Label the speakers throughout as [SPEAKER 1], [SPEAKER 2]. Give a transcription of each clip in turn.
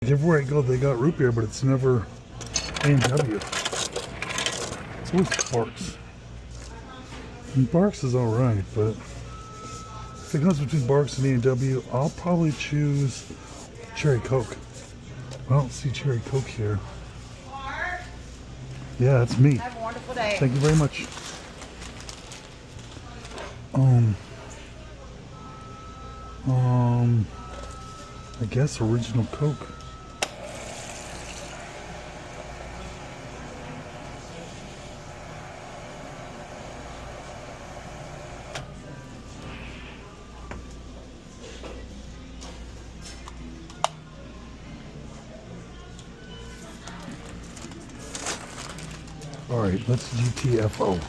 [SPEAKER 1] like everywhere I go, they got root beer, but it's never A&W. It's always Barks. And Barks is alright, but if it comes between Barks and A&W, I'll probably choose Cherry Coke. I don't see Cherry Coke here. Yeah, that's me.
[SPEAKER 2] Have a wonderful day.
[SPEAKER 1] Thank you very much. I guess original Coke. All right, let's GTFO.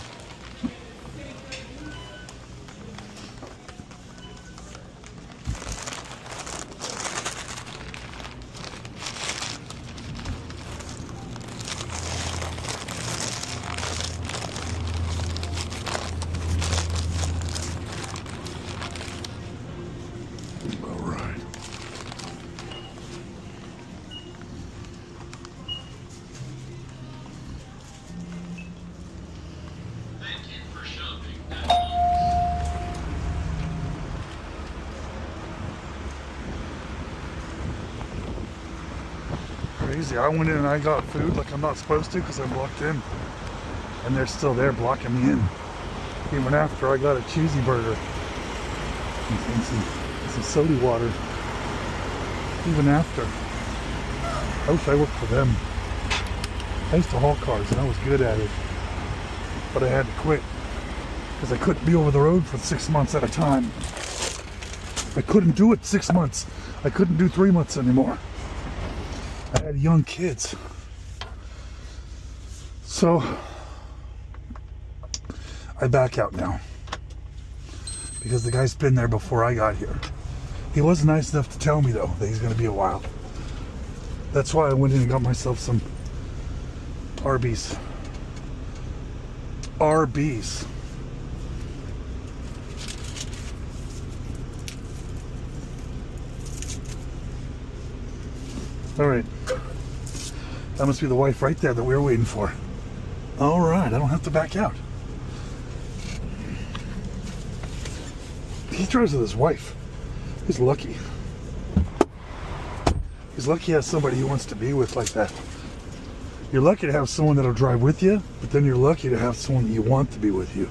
[SPEAKER 1] Crazy. I went in and I got food like I'm not supposed to because I'm blocked in. And they're still there blocking me in. Even after I got a cheesy burger. And some soda water. Even after. I wish I worked for them. I used to haul cars and I was good at it. But I had to quit. Because I couldn't be over the road for 6 months at a time. I couldn't do it 6 months. I couldn't do 3 months anymore. I had young kids. So I back out now. Because the guy's been there before I got here. He was nice enough to tell me though that he's going to be a while. That's why I went in and got myself some Arby's. Arby's. All right. That must be the wife right there that we were waiting for. All right, I don't have to back out. He drives with his wife. He's lucky. He's lucky he has somebody he wants to be with like that. You're lucky to have someone that'll drive with you, but then you're lucky to have someone that you want to be with you.